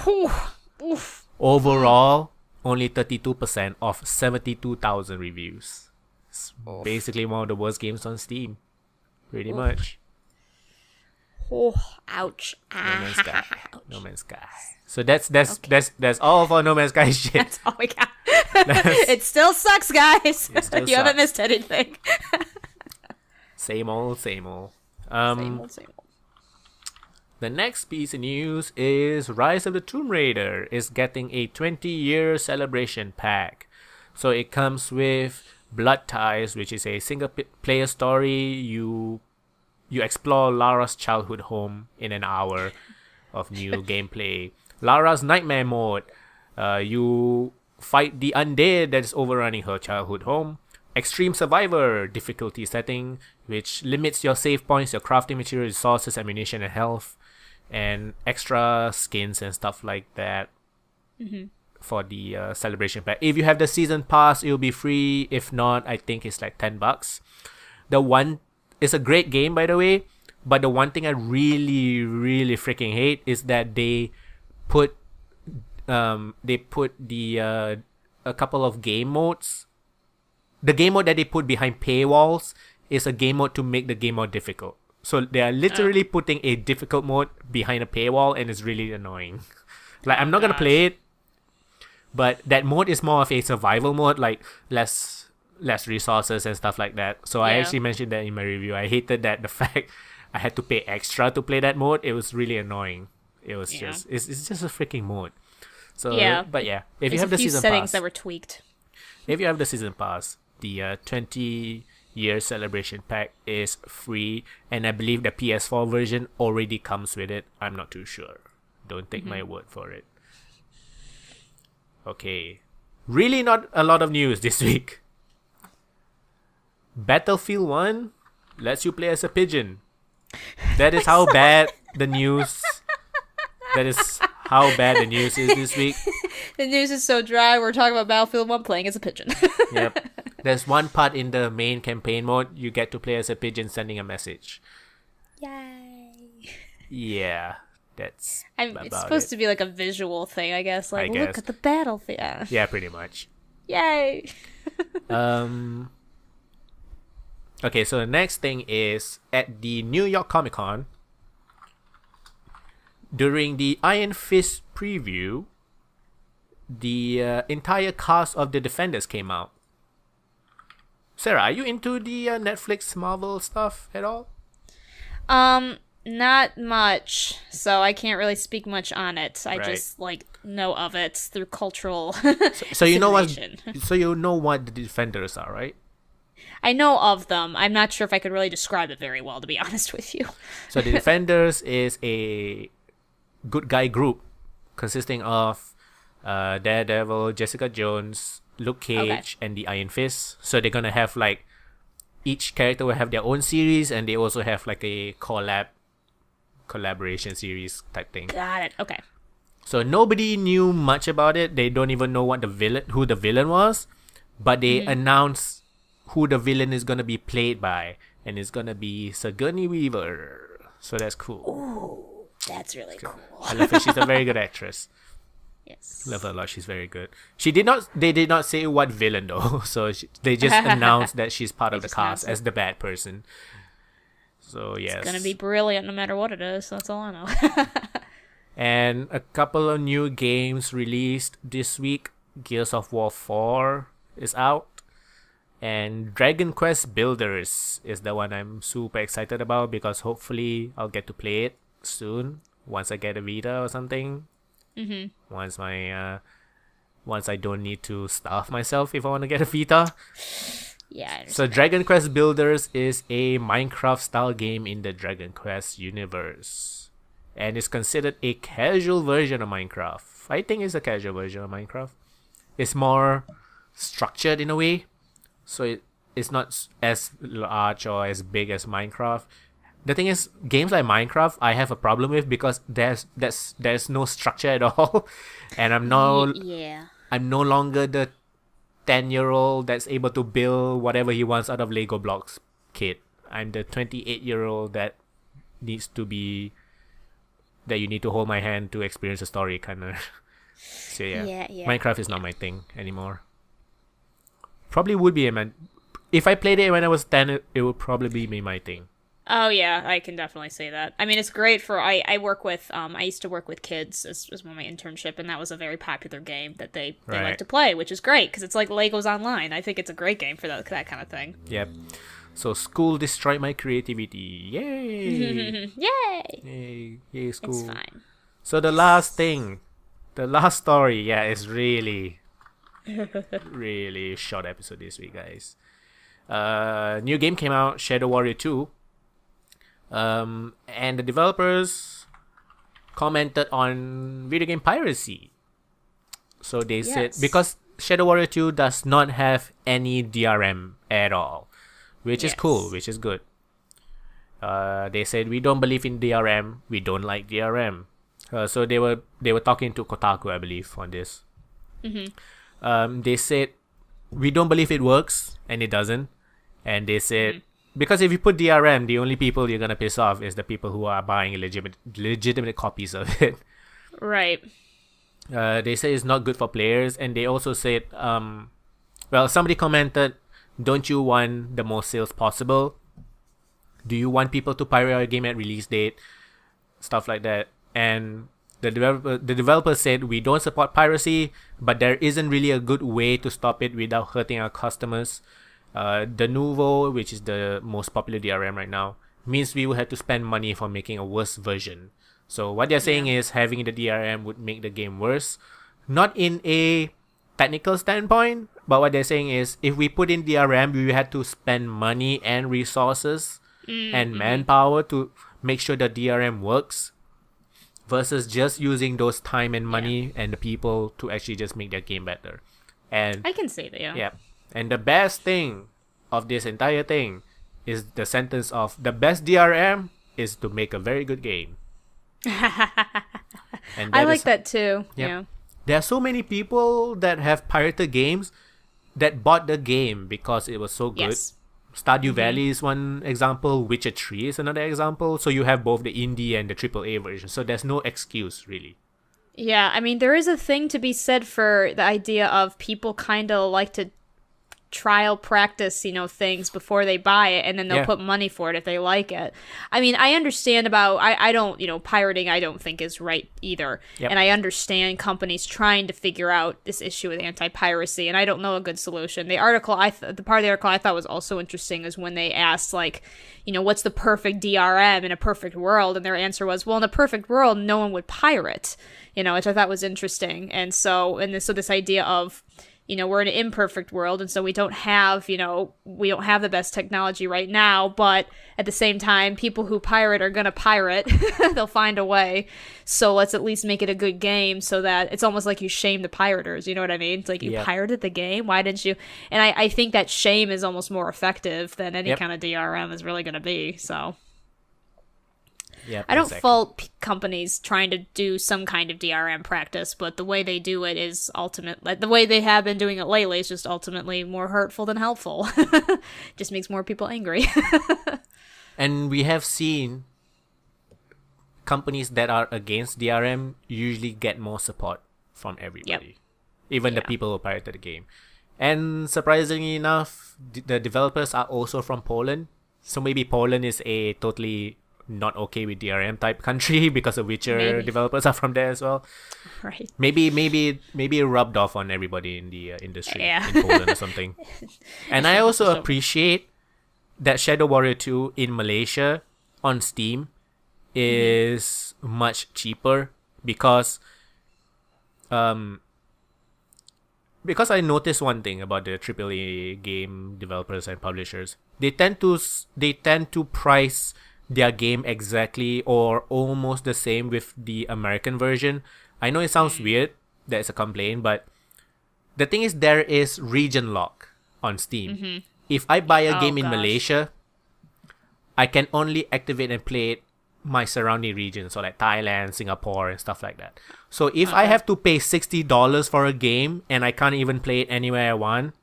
Oof. Overall, only 32% of 72,000 reviews. It's basically one of the worst games on Steam. Pretty much. Oh, ouch. No Man's Sky. So that's all for No Man's Sky shit. That's all we got. It still sucks, guys. You haven't missed anything. Same old. Same old. The next piece of news is Rise of the Tomb Raider is getting a 20-year celebration pack. So it comes with Blood Ties, which is a single-player story. You explore Lara's childhood home in an hour of new gameplay. Lara's Nightmare Mode. You fight the undead that is overrunning her childhood home. Extreme Survivor difficulty setting, which limits your save points, your crafting material, resources, ammunition, and health. And extra skins and stuff like that. For the celebration pack. If you have the season pass, it'll be free. If not, I think it's like $10. It's a great game, by the way, but the one thing I really, really freaking hate is that they put a couple of game modes. The game mode that they put behind paywalls is a game mode to make the game more difficult. So they are literally putting a difficult mode behind a paywall, and it's really annoying. Like, I'm not gonna play it, but that mode is more of a survival mode, like less resources and stuff like that. So I actually mentioned that in my review. I hated that the fact I had to pay extra to play that mode. It was really annoying. It was Yeah. it's just a freaking mode. So Yeah. but yeah, if you There's have a the few season settings pass, that were tweaked. if you have the season pass, the 20-year celebration pack is free, and I believe the PS4 version already comes with it. I'm not too sure. Don't take my word for it. Okay. Really not a lot of news this week. Battlefield 1 lets you play as a pigeon. That is how bad the news. That is how bad the news is this week. The news is so dry. We're talking about Battlefield 1 playing as a pigeon. Yep. There's one part in the main campaign mode you get to play as a pigeon sending a message. Yay. Yeah, that's It's supposed to be like a visual thing, I guess. Like, I look guess. at the battlefield. Yeah, pretty much. Yay. Okay, so the next thing is at the New York Comic Con, during the Iron Fist preview, the entire cast of the Defenders came out. Sarah, are you into the Netflix Marvel stuff at all? Not much. So I can't really speak much on it. I Right. just know of it through cultural So you know what? dissemination. So you know what the Defenders are, right? I know of them. I'm not sure if I could really describe it very well, to be honest with you. So the Defenders is a good guy group consisting of Daredevil, Jessica Jones, Luke Cage, and the Iron Fist. So they're gonna have each character will have their own series, and they also have a collaboration series type thing. Got it. Okay. So nobody knew much about it. They don't even know who the villain was, but they announced who the villain is gonna be played by, and it's gonna be Sigourney Weaver. So that's cool. Ooh, that's really cool. I love her. She's a very good actress. Yes. Love her a lot. She's very good. They did not say what villain though. So they just announced that she's part of the just cast announced it. as the bad person. So yes. It's gonna be brilliant no matter what it is. That's all I know. And a couple of new games released this week. Gears of War 4 is out. And Dragon Quest Builders is the one I'm super excited about, because hopefully I'll get to play it soon once I get a Vita or something. Mm-hmm. Once I don't need to starve myself if I want to get a Vita. Yeah. So Dragon Quest Builders is a Minecraft style game in the Dragon Quest universe, and it's considered a casual version of Minecraft. I think it's a casual version of Minecraft. It's more structured in a way, so it's not as large or as big as Minecraft. The thing is, games like Minecraft I have a problem with because there's no structure at all, and I'm no longer the 10-year-old that's able to build whatever he wants out of Lego blocks kid. I'm the 28-year-old that you need to hold my hand to experience a story kind of. So yeah. Minecraft is not my thing anymore. Probably would be if I played it when I was 10, it would probably be my thing. Oh yeah, I can definitely say that. I mean, it's great for I work with I used to work with kids as one of my internship, and that was a very popular game that they like to play, which is great because it's like Legos Online. I think it's a great game for that kind of thing. Yep. So school destroyed my creativity. Yay! Yay! Yay! School. It's fine. So the last story, it's really, really short episode this week, guys. New game came out, Shadow Warrior 2. And the developers commented on video game piracy. So they said, because Shadow Warrior 2 does not have any DRM at all, which is cool, which is good. They said, we don't believe in DRM, we don't like DRM. So they were talking to Kotaku, I believe, on this. They said, we don't believe it works, and it doesn't. And they said, because if you put DRM, the only people you're gonna piss off is the people who are buying legitimate copies of it. Right. They say it's not good for players, and they also said, somebody commented, don't you want the most sales possible? Do you want people to pirate your game at release date? Stuff like that. And the developer said, we don't support piracy, but there isn't really a good way to stop it without hurting our customers. The Nuvo, which is the most popular DRM right now, means we will have to spend money for making a worse version. So what they're saying is having the DRM would make the game worse. Not in a technical standpoint, but what they're saying is if we put in DRM, we had to spend money and resources and manpower to make sure the DRM works versus just using those time and money and the people to actually just make their game better. And I can see that, yeah. And the best thing of this entire thing is the sentence of the best DRM is to make a very good game. And I like that too. Yep. Yeah. There are so many people that have pirated games that bought the game because it was so good. Yes. Stardew Valley is one example. Witcher 3 is another example. So you have both the indie and the AAA version. So there's no excuse, really. Yeah, I mean, there is a thing to be said for the idea of people kind of like to trial practice, things before they buy it, and then they'll put money for it if they like it. I mean, I understand about, I don't, pirating I don't think is right either. Yep. And I understand companies trying to figure out this issue with anti-piracy, and I don't know a good solution. The article, the part of the article I thought was also interesting is when they asked, like, what's the perfect DRM in a perfect world? And their answer was, well, in a perfect world, no one would pirate, which I thought was interesting. And so this idea of, we're in an imperfect world, and so we don't have the best technology right now, but at the same time, people who pirate are going to pirate. They'll find a way. So let's at least make it a good game so that it's almost like you shame the pirators. You know what I mean? It's like, you pirated the game? Why didn't you? And I think that shame is almost more effective than any kind of DRM is really going to be. So Yep, I don't fault companies trying to do some kind of DRM practice, but the way they do it is the way they have been doing it lately is just ultimately more hurtful than helpful. Just makes more people angry. And we have seen companies that are against DRM usually get more support from everybody. Even the people who pirated the game. And surprisingly enough, the developers are also from Poland. So maybe Poland is a totally not okay with DRM type country because the Witcher developers are from there as well. Right. Maybe it rubbed off on everybody in the industry in Poland or something. And I also appreciate that Shadow Warrior 2 in Malaysia on Steam is much cheaper because I noticed one thing about the AAA game developers and publishers. They tend to price their game exactly or almost the same with the American version. I know it sounds weird, that's a complaint, but the thing is there is region lock on Steam. If I buy a game in Malaysia, I can only activate and play it my surrounding regions, so like Thailand, Singapore, and stuff like that. So if I have to pay $60 for a game and I can't even play it anywhere I want,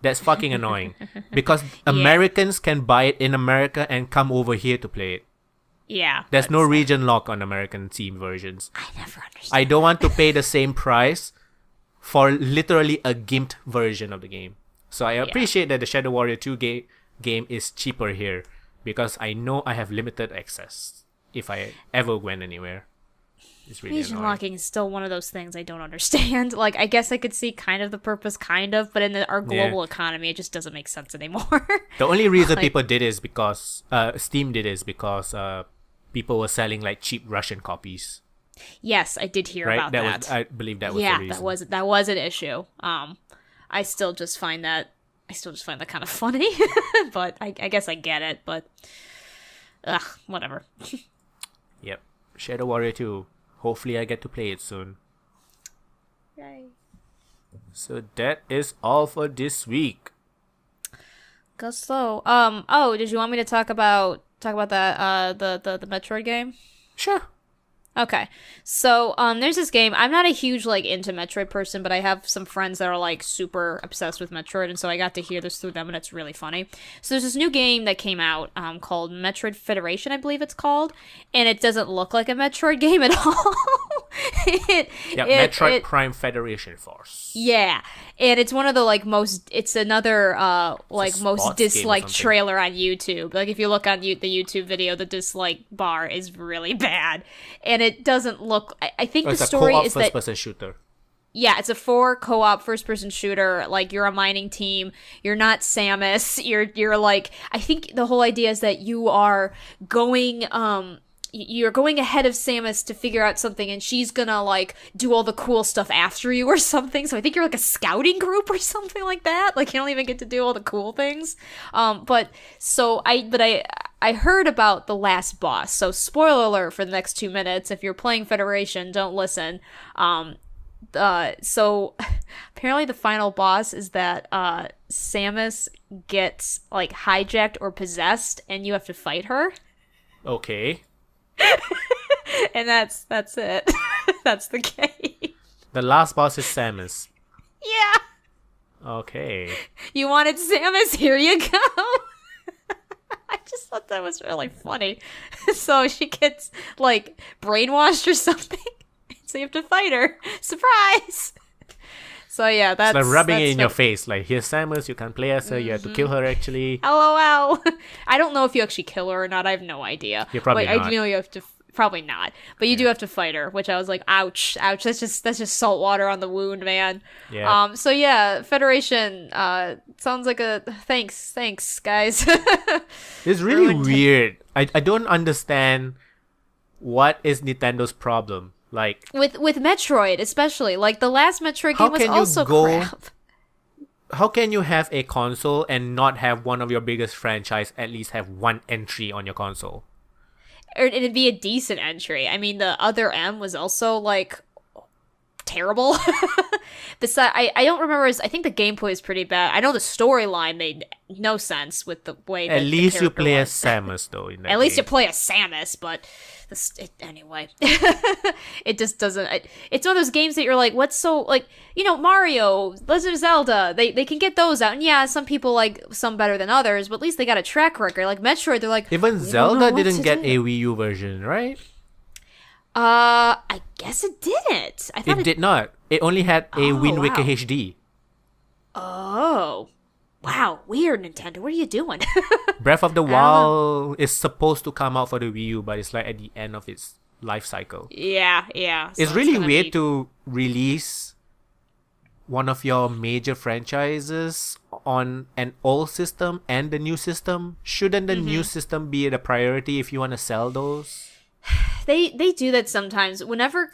that's fucking annoying. Because Americans can buy it in America and come over here to play it. Yeah. There's no region lock on American Steam versions. I never understand. I don't want to pay the same price for literally a gimped version of the game. So I appreciate that the Shadow Warrior 2 game is cheaper here because I know I have limited access if I ever went anywhere. It's really region annoying. locking is still one of those things I don't understand. Like, I guess I could see kind of the purpose, but in our global economy, it just doesn't make sense anymore. The only reason people did is because Steam did is because people were selling like cheap Russian copies. Yes, I did hear about that. I believe that was the reason. that was an issue. I still just find that kind of funny, but I guess I get it. But whatever. Yep, Shadow Warrior 2. Hopefully I get to play it soon. Yay. So that is all for this week. Guess so. Did you want me to talk about that the Metroid game? Sure. Okay. So, there's this game. I'm not a huge, into Metroid person, but I have some friends that are, super obsessed with Metroid, and so I got to hear this through them, and it's really funny. So there's this new game that came out, called Metroid Federation, I believe it's called, and it doesn't look like a Metroid game at all. Metroid Prime Federation Force. Yeah. And it's one of the, it's another, most disliked trailer on YouTube. Like, if you look on the YouTube video, the dislike bar is really bad. And it doesn't look... I think the story is that... first-person shooter. Yeah, it's a 4 co-op first-person shooter. Like, you're a mining team. You're not Samus. You're like, I think the whole idea is that you are going, you're going ahead of Samus to figure out something, and she's gonna, like, do all the cool stuff after you or something. So I think you're like a scouting group or something like that. Like, you don't even get to do all the cool things. But I heard about the last boss. So spoiler alert for the next 2 minutes. If you're playing Federation, don't listen. So apparently the final boss is that Samus gets like hijacked or possessed, and you have to fight her. Okay. And that's it. That's the game. The last boss is Samus. Yeah. Okay. You wanted Samus? Here you go. I just thought that was really funny. So she gets like brainwashed or something. So you have to fight her. Surprise! So yeah, that's... It's like rubbing it in your face. Like, here's Samus, you can't play as her, you have to kill her actually. LOL. I don't know if you actually kill her or not. I have no idea. You're probably not. I do know you have to... Probably not. But you do have to fight her, which I was like, ouch. That's just salt water on the wound, man. Yeah. So yeah, Federation sounds like a... Thanks, guys. It's really weird. I don't understand what is Nintendo's problem. Like, with Metroid, especially, like the last Metroid game was also crap. How can you have a console and not have one of your biggest franchise at least have one entry on your console? Or it'd be a decent entry. I mean, the other M was also like terrible. Besides, I don't remember. I think the gameplay is pretty bad. I know the storyline made no sense with the way. At least you play as Samus, though. In that At least game. you play as Samus, but anyway, it just doesn't. It's one of those games that you're like, what's so like? You know, Mario, Legend of Zelda, they can get those out, and yeah, some people like some better than others, but at least they got a track record. Like Metroid, they're like, even Zelda didn't get a Wii U version, right? I guess it didn't. I thought it did not. It only had a Wind Waker HD. Oh. Wow, weird, Nintendo. What are you doing? Breath of the Wild is supposed to come out for the Wii U, but it's like at the end of its life cycle. Yeah. So it's really weird to release one of your major franchises on an old system and the new system. Shouldn't the new system be the priority if you want to sell those? They do that sometimes. Whenever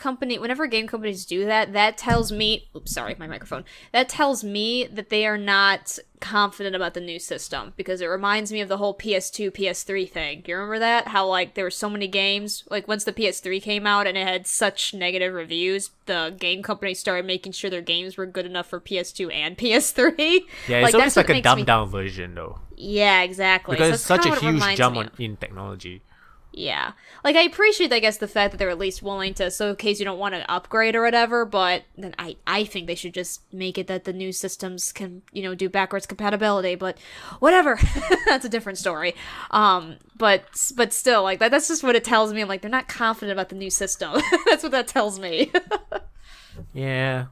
game companies do that, that tells me... Oops, sorry, my microphone. That tells me that they are not confident about the new system, because it reminds me of the whole PS2, PS3 thing. Do you remember that? How, like, there were so many games. Like, once the PS3 came out and it had such negative reviews, the game companies started making sure their games were good enough for PS2 and PS3. Yeah, it's always like a dumbed-down version, though. Yeah, exactly. Because it's such a huge jump in technology. Yeah. Like, I appreciate, I guess, the fact that they're at least willing to, so in case you don't want to upgrade or whatever, but then I think they should just make it that the new systems can, do backwards compatibility, but whatever. That's a different story. But still, like, that's just what it tells me. I'm like, they're not confident about the new system. That's what that tells me. Yeah.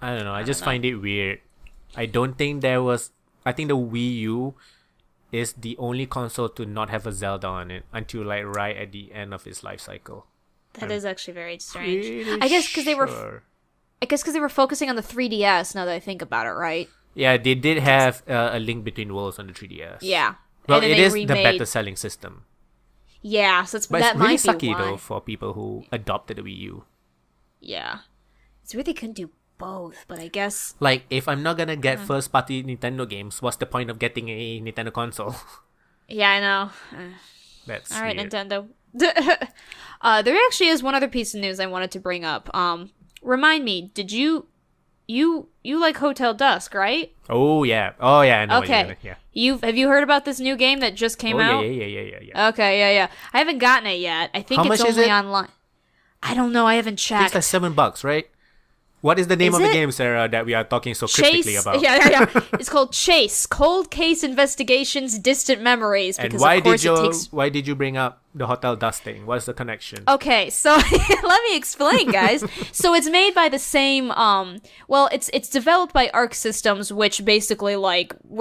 I don't know. I just find it weird. I think the Wii U is the only console to not have a Zelda on it until like right at the end of its life cycle. That is actually very strange. I guess because they were focusing on the 3DS. Now that I think about it, right? Yeah, they did have a Link Between Worlds on the 3DS. Yeah. Well, it is the better selling system. Yeah, so but that it's really might be sucky why. though for people who adopted the Wii U. Yeah, it's weird they couldn't do both, but I guess... Like, if I'm not gonna get first-party Nintendo games, what's the point of getting a Nintendo console? Yeah, I know. That's all right, weird. Nintendo. There actually is one other piece of news I wanted to bring up. Remind me, did you like Hotel Dusk, right? Oh yeah, I know. Okay, have you heard about this new game that just came out? Yeah. Okay, yeah. I haven't gotten it yet. I think it's only online. I don't know. I haven't checked. It's like $7, right? What is the name of the game, Sarah, that we are talking so cryptically about? Yeah. It's called Chase, Cold Case Investigations, Distant Memories. Because and why did you bring up the Hotel Dusk thing? What's the connection? Okay, so let me explain, guys. So it's made by the same, it's developed by Arc Systems, which basically,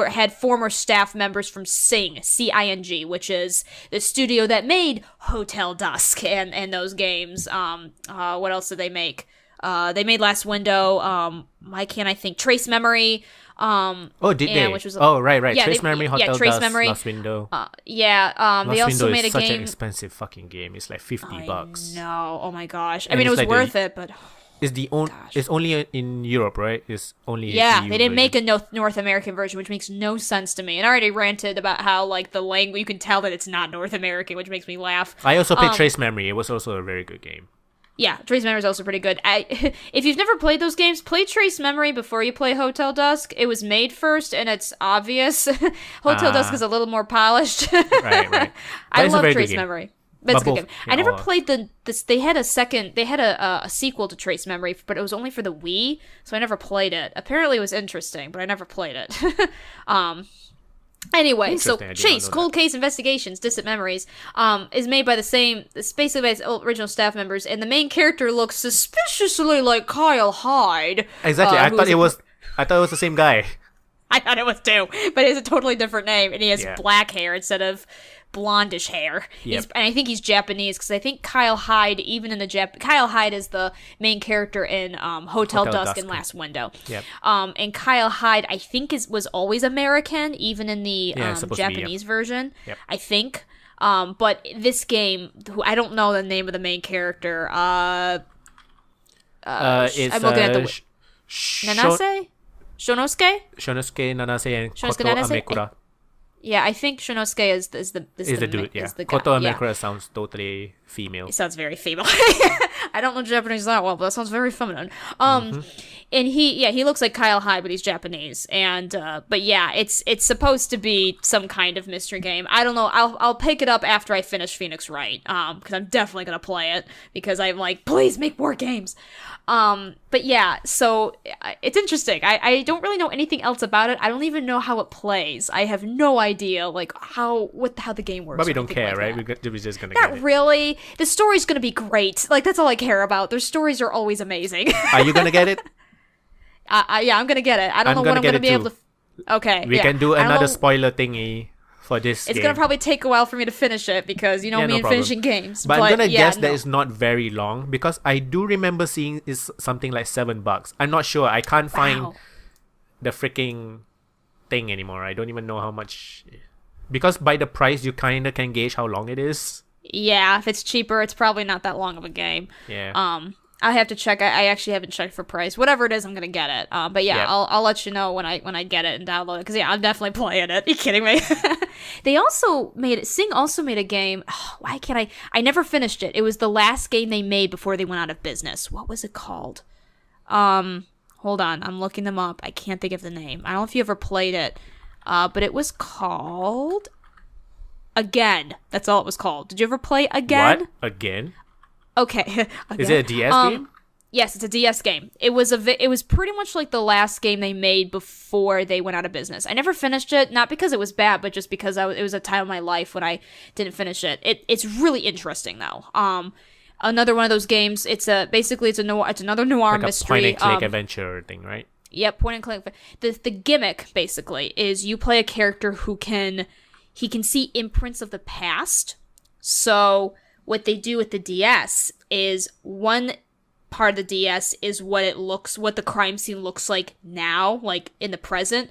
had former staff members from Sing, C-I-N-G, which is the studio that made Hotel Dusk and those games. What else did they make? They made Last Window. Why can't I think? Trace Memory. Did they? Which was right. Yeah, Trace Memory, Hotel Trace Dust, Memory. Last Window. They also made a such game. an expensive fucking game. It's like $50. No, oh my gosh. I And mean, it was like worth it, but it's only in Europe, right? It's only they didn't make a North American version, which makes no sense to me. And I already ranted about how like the language, you can tell that it's not North American, which makes me laugh. I also played Trace Memory. It was also a very good game. Yeah, Trace Memory is also pretty good. If you've never played those games, play Trace Memory before you play Hotel Dusk. It was made first, and it's obvious. Hotel Dusk is a little more polished. Right. I love Trace Memory. But it's a good game. Yeah, I never played this. They had a sequel to Trace Memory, but it was only for the Wii, so I never played it. Apparently, it was interesting, but I never played it. Anyway, so Chase, Cold Case Investigations, Distant Memories, is made by it's basically by its original staff members, and the main character looks suspiciously like Kyle Hyde. Exactly, I thought it was the same guy. I thought it was too, but he has a totally different name, and he has black hair instead of blondish hair. Yep. And I think he's Japanese, because I think Kyle Hyde, even in the Kyle Hyde is the main character in Hotel Dusk and Last Window. Yep. And Kyle Hyde, I think was always American, even in the Japanese version. Yep. I think. But this game, I don't know the name of the main character. It's I'm looking at the Nanase? Shonosuke, Nanase, and Shonosuke Koto Nanase? Amekura. Yeah, I think Shonosuke is the dude, yeah. Is the guy. Koto Amekura sounds totally female. It sounds very female. I don't know Japanese that well, but that sounds very feminine. And he looks like Kyle Hyde, but he's Japanese. And but yeah, it's supposed to be some kind of mystery game. I don't know. I'll pick it up after I finish Phoenix Wright. Because I'm definitely gonna play it, because I'm like, please make more games. But yeah, so it's interesting. I don't really know anything else about it. I don't even know how it plays. I have no idea, like, how the game works. But we don't care, like right? That. We're just gonna Not get it. really. The story's gonna be great. Like, that's all I care about. Their stories are always amazing. Are you gonna get it? Yeah, I'm gonna get it. I don't know when I'm gonna be able to. Okay. We can do another spoiler thingy for this game. It's gonna probably take a while for me to finish it, because me and finishing games. But I'm gonna guess that it's not very long, because I do remember seeing is something like $7. I'm not sure. I can't find the freaking thing anymore. I don't even know how much, because by the price you kinda can gauge how long it is. Yeah, if it's cheaper, it's probably not that long of a game. Yeah. I have to check. I actually haven't checked for price. Whatever it is, I'm gonna get it. But yeah, Yep. I'll let you know when I get it and download it. Because yeah, I'm definitely playing it. Are you kidding me? They also made it. Sing also made a game. Oh, why can't I? I never finished it. It was the last game they made before they went out of business. What was it called? Hold on, I'm looking them up. I can't think of the name. I don't know if you ever played it. But it was called Again. That's all it was called. Did you ever play Again? What? Again? Okay. Again. Is it a DS game? Yes, it's a DS game. It was pretty much like the last game they made before they went out of business. I never finished it, not because it was bad, but just because it was a time of my life when I didn't finish it. It's really interesting though. Another one of those games. It's another noir Like mystery. A point and click adventure thing, right? Yep, point and click. The gimmick basically is you play a character who can see imprints of the past. So what they do with the DS is one part of the DS is what the crime scene looks like now, like in the present.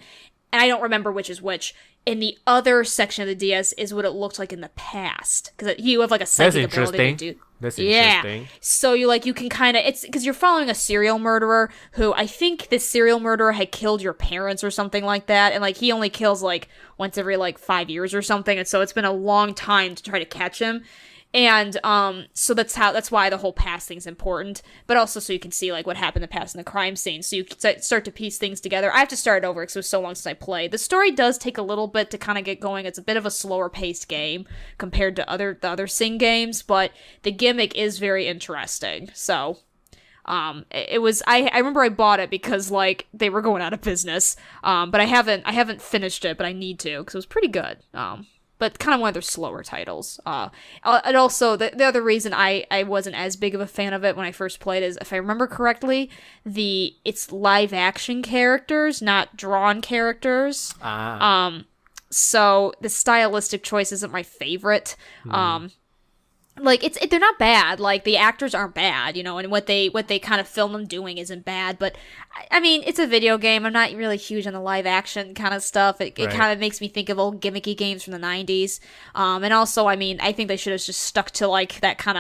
And I don't remember which is which. And the other section of the DS is what it looked like in the past. Because you have like a psychic ability to do. That's interesting. Yeah. So you can kind of, it's because you're following a serial murderer who I think this serial murderer had killed your parents or something like that. And like he only kills like once every like 5 years or something. And so it's been a long time to try to catch him. And so that's why the whole past thing's important, but also so you can see like what happened in the past in the crime scene, so you can start to piece things together. I have to start over because it was so long since I played. The story does take a little bit to kind of get going. It's a bit of a slower paced game compared to the other Sing games, but the gimmick is very interesting. So it was I remember I bought it because like they were going out of business, but I haven't finished it, but I need to because it was pretty good. But kind of one of their slower titles. And also, the other reason I wasn't as big of a fan of it when I first played is, if I remember correctly, it's live-action characters, not drawn characters. So the stylistic choice isn't my favorite. like they're not bad. Like the actors aren't bad, you know, and what they kind of film them doing isn't bad. But I mean, it's a video game. I'm not really huge on the live action kind of stuff. It kind of makes me think of old gimmicky games from the 90s. And also, I mean, I think they should have just stuck to like that kind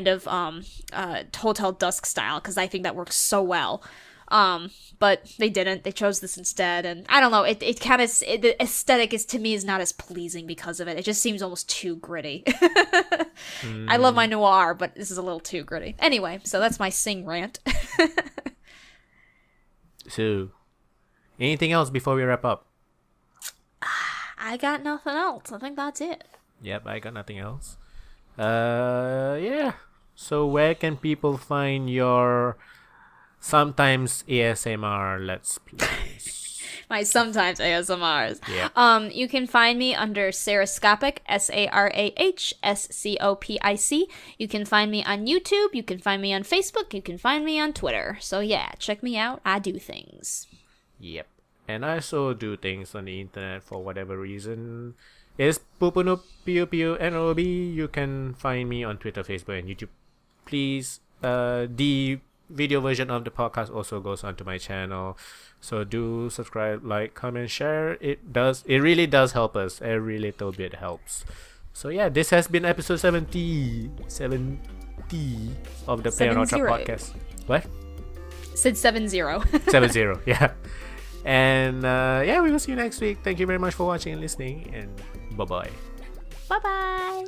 of Hotel Dusk style, because I think that works so well. But they didn't. They chose this instead, and I don't know. It kind of the aesthetic to me is not as pleasing because of it. It just seems almost too gritty. I love my noir, but this is a little too gritty. Anyway, so that's my Sing rant. So, anything else before we wrap up? I got nothing else. I think that's it. Yep, I got nothing else. Yeah. So where can people find your sometimes ASMR Let's Plays? My sometimes ASMRs. Yeah. You can find me under Sarahscopic, SARAHSCOPIC. You can find me on YouTube. You can find me on Facebook. You can find me on Twitter. So yeah, check me out. I do things. Yep. And I also do things on the internet for whatever reason. It's Pupunoob, Pupunoob. You can find me on Twitter, Facebook, and YouTube. Please, the video version of the podcast also goes onto my channel. So do subscribe, like, comment, share. It really does help us. Every little bit helps. So yeah, this has been episode 70 of the playonultra podcast. What? Said 70. 70, yeah. And yeah, we will see you next week. Thank you very much for watching and listening, and bye-bye. Bye-bye.